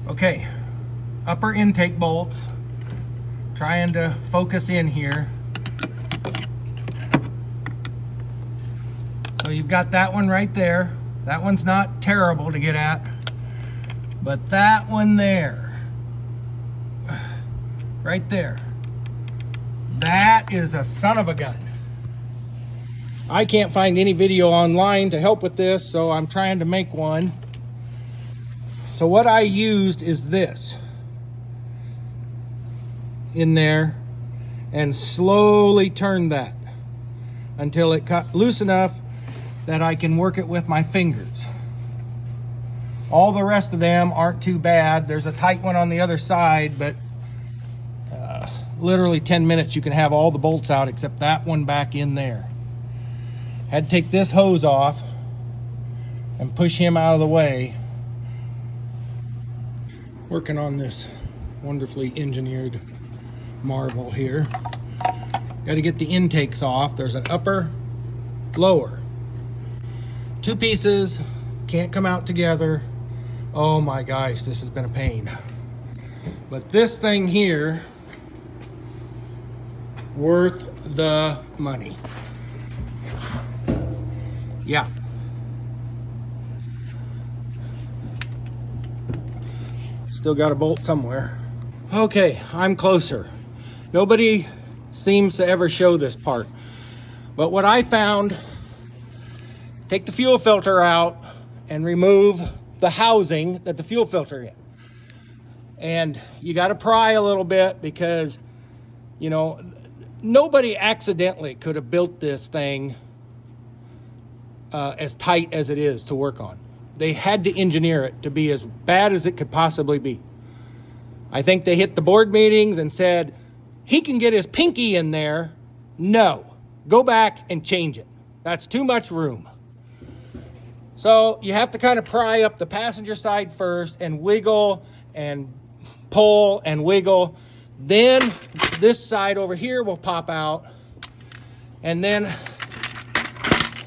Okay, upper intake bolts, trying to focus in here. So you've got that one right there. That one's not terrible to get at, but that one there, right there, that is a son of a gun. I can't find any video online to help with this, so I'm trying to make one. So what I used is this in there and slowly turn that until it cut loose enough that I can work it with my fingers. All the rest of them aren't too bad. There's a tight one on the other side, but literally 10 minutes you can have all the bolts out except that one back in there. Had to take this hose off and push him out of the way. Working on this wonderfully engineered marvel here. Got to get the intakes off. There's an upper, lower. Two pieces, can't come out together. Oh my gosh, this has been a pain. But this thing here, worth the money. Yeah. Still got a bolt somewhere. Okay, I'm closer. Nobody seems to ever show this part. But what I found, take the fuel filter out and remove the housing that the fuel filter in. And you got to pry a little bit because, you know, nobody accidentally could have built this thing as tight as it is to work on. They had to engineer it to be as bad as it could possibly be. I think they hit the board meetings and said, he can get his pinky in there. No, go back and change it. That's too much room. So you have to kind of pry up the passenger side first and wiggle and pull and wiggle. Then this side over here will pop out. And then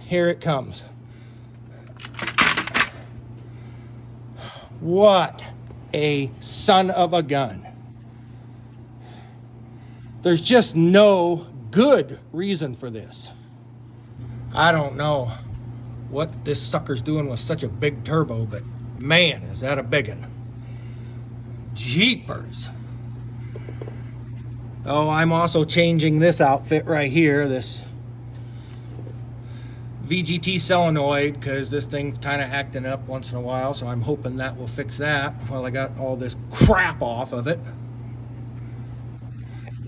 here it comes. What a son of a gun. There's just no good reason for this. I don't know what this sucker's doing with such a big turbo, but man, is that a big one. Jeepers. Oh, I'm also changing this outfit right here, this VGT solenoid, because this thing's kind of acting up once in a while, so I'm hoping that will fix that while I got all this crap off of it.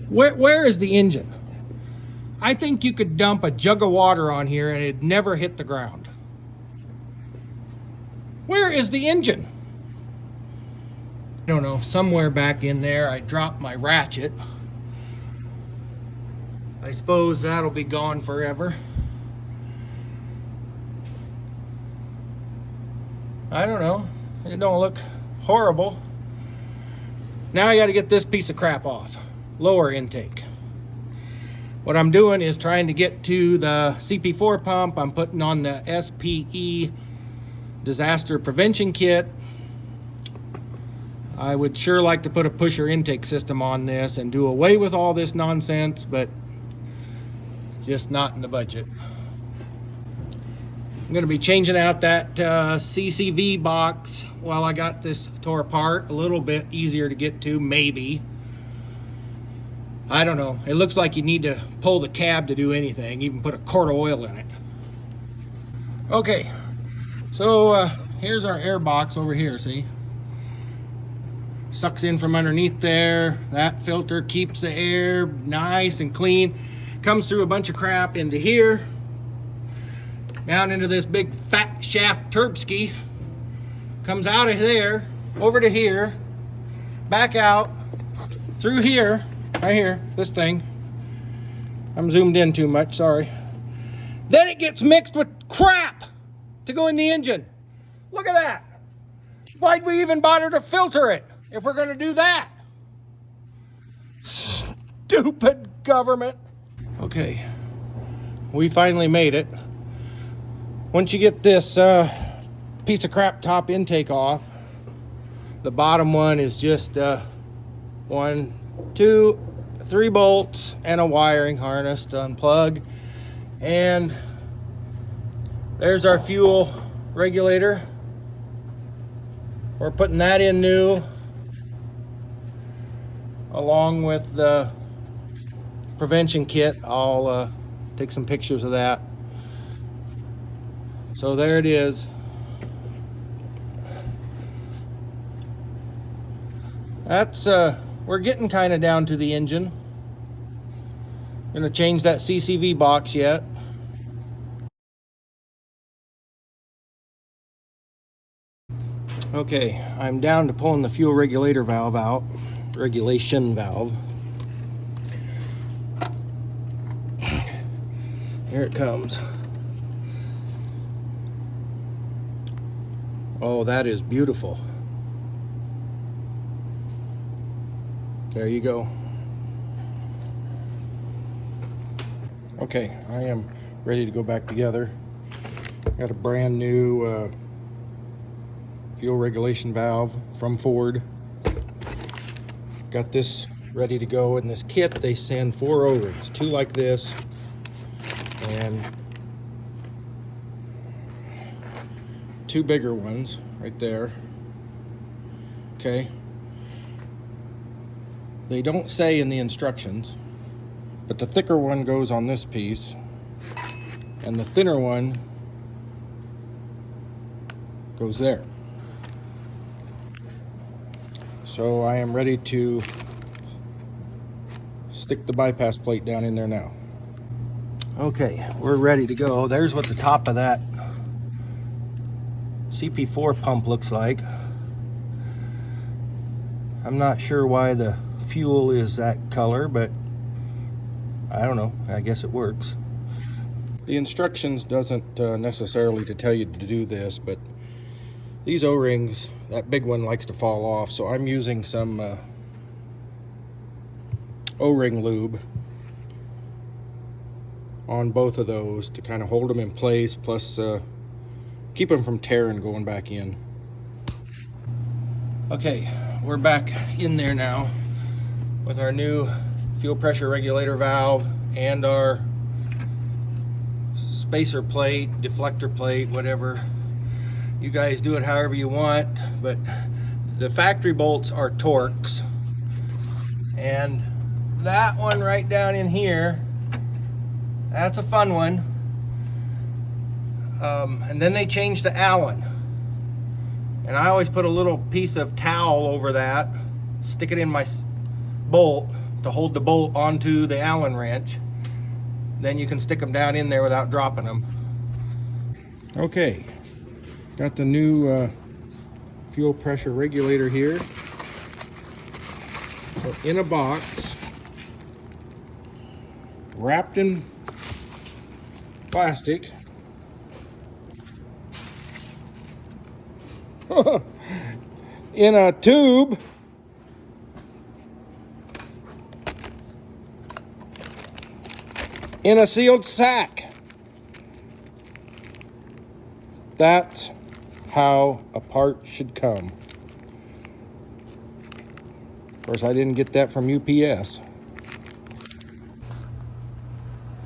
Where is the engine? I think you could dump a jug of water on here and it'd never hit the ground. Where is the engine? I don't know, somewhere back in there I dropped my ratchet. I suppose that'll be gone forever. I don't know, it don't look horrible. Now I got to get this piece of crap off. Lower intake. What I'm doing is trying to get to the CP4 pump. I'm putting on the SPE disaster prevention kit. I would sure like to put a pusher intake system on this and do away with all this nonsense, but just not in the budget. I'm going to be changing out that CCV box while I got this tore apart. A little bit easier to get to, maybe. I don't know. It looks like you need to pull the cab to do anything, even put a quart of oil in it. Okay, so here's our air box over here, see? Sucks in from underneath there. That filter keeps the air nice and clean. Comes through a bunch of crap into here. Down into this big fat shaft turbski. Comes out of there, over to here, back out, through here, right here, this thing. I'm zoomed in too much, sorry. Then it gets mixed with crap to go in the engine. Look at that. Why'd we even bother to filter it if we're gonna do that? Stupid government. Okay, we finally made it. Once you get this piece of crap top intake off, The bottom one is just 1, 2, 3 bolts and a wiring harness to unplug. And there's our fuel regulator. We're putting that in new, along with the prevention kit. I'll take some pictures of that. So there it is. That's we're getting kind of down to the engine. Gonna change that CCV box yet. Okay, I'm down to pulling the fuel regulator valve out, regulation valve. Here it comes. Oh, that is beautiful. There you go. Okay, I am ready to go back together. Got a brand new fuel regulation valve from Ford. Got this ready to go. In this kit they send 4 O-rings, 2 like this and 2 bigger ones right there. Okay, they don't say in the instructions, but the thicker one goes on this piece and the thinner one goes there. So I am ready to stick the bypass plate down in there now. Okay, we're ready to go. There's what the top of that CP4 pump looks like. I'm not sure why the fuel is that color, but I don't know. I guess it works. The instructions doesn't necessarily to tell you to do this, but these O-rings, that big one likes to fall off, so I'm using some O-ring lube on both of those to kind of hold them in place, plus keep them from tearing going back in. Okay, we're back in there now with our new fuel pressure regulator valve and our spacer plate, deflector plate, whatever. You guys do it however you want, but the factory bolts are Torx. And that one right down in here, that's a fun one. And then they changed to Allen. And I always put a little piece of towel over that, stick it in my bolt to hold the bolt onto the Allen wrench. Then you can stick them down in there without dropping them. Okay. Got the new fuel pressure regulator here. So in a box, wrapped in plastic. In a tube. In a sealed sack. That's how a part should come. Of course, I didn't get that from UPS.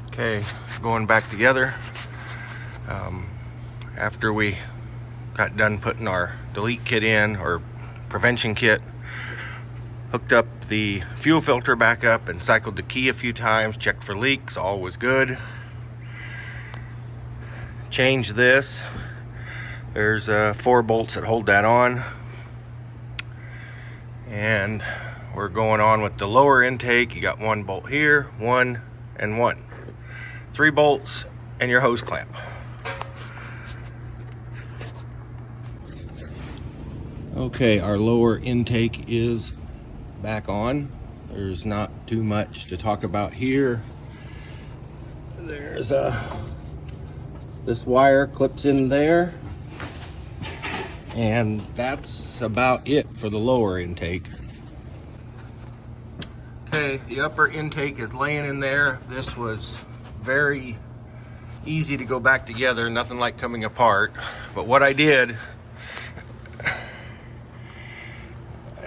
Okay, going back together. After we got done putting our delete kit in, or prevention kit, hooked up the fuel filter back up and cycled the key a few times, checked for leaks, all was good. Changed this. There's 4 bolts that hold that on. And we're going on with the lower intake. You got 1 bolt here, 1 and 1. 3 bolts and your hose clamp. Okay, our lower intake is back on. There's not too much to talk about here. There's this wire clips in there. And that's about it for the lower intake. Okay, the upper intake is laying in there. This was very easy to go back together, nothing like coming apart. But what I did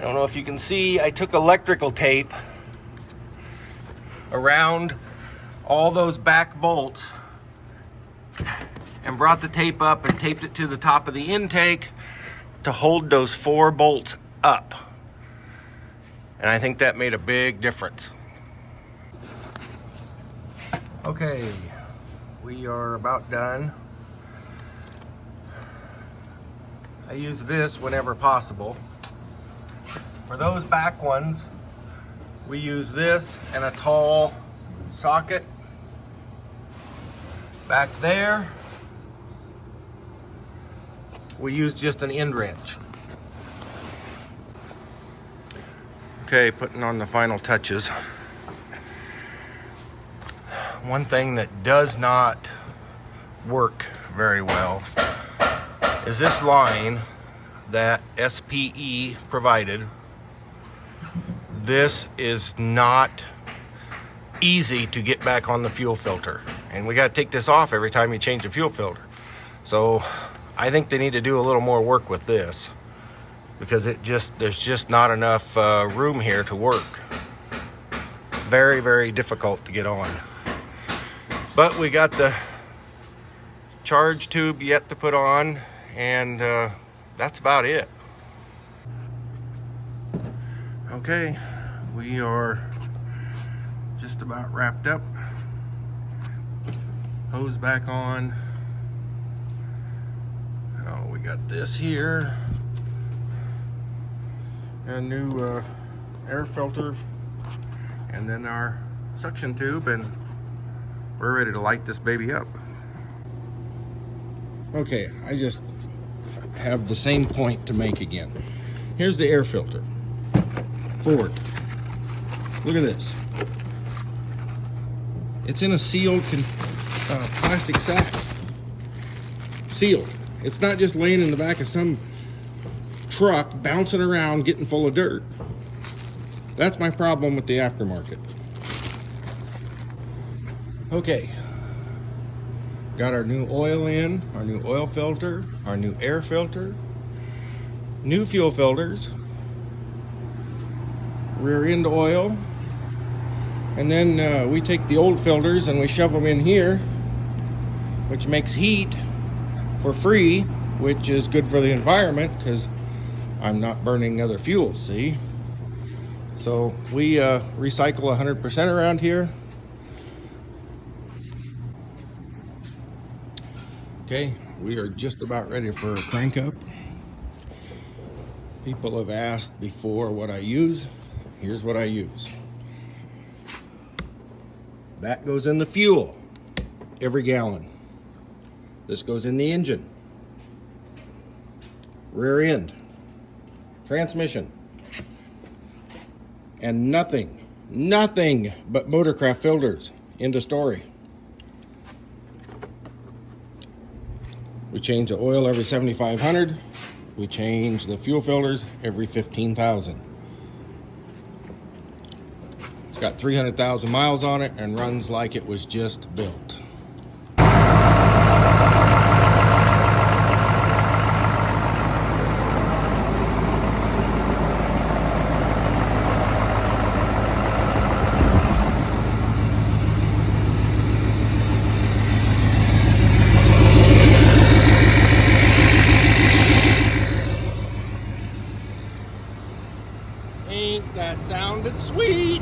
don't know if you can see, I took electrical tape around all those back bolts and brought the tape up and taped it to the top of the intake to hold those 4 bolts up. And I think that made a big difference. Okay, we are about done. I use this whenever possible. For those back ones, we use this and a tall socket. Back there, we use just an end wrench. Okay, putting on the final touches. One thing that does not work very well is this line that SPE provided. This is not easy to get back on the fuel filter, and we got to take this off every time you change the fuel filter. So I think they need to do a little more work with this, because there's just not enough room here to work. Very, very difficult to get on. But we got the charge tube yet to put on, and that's about it. Okay, we are just about wrapped up. Hose back on. Oh, we got this here. A new air filter, and then our suction tube, and we're ready to light this baby up. Okay, I just have the same point to make again. Here's the air filter. Forward. Look at this. It's in a sealed plastic sack. Sealed. It's not just laying in the back of some truck bouncing around getting full of dirt. That's my problem with the aftermarket. Okay, got our new oil in, our new oil filter, our new air filter, new fuel filters, rear end oil, and then we take the old filters and we shove them in here, which makes heat for free, which is good for the environment because I'm not burning other fuels, see? So we recycle 100% around here. Okay, we are just about ready for a crank up. People have asked before what I use. Here's what I use. That goes in the fuel, every gallon. This goes in the engine, rear end, transmission, and nothing but Motorcraft filters. End of story. We change the oil every 7,500. We change the fuel filters every 15,000. It's got 300,000 miles on it and runs like it was just built. Ain't that sounded sweet?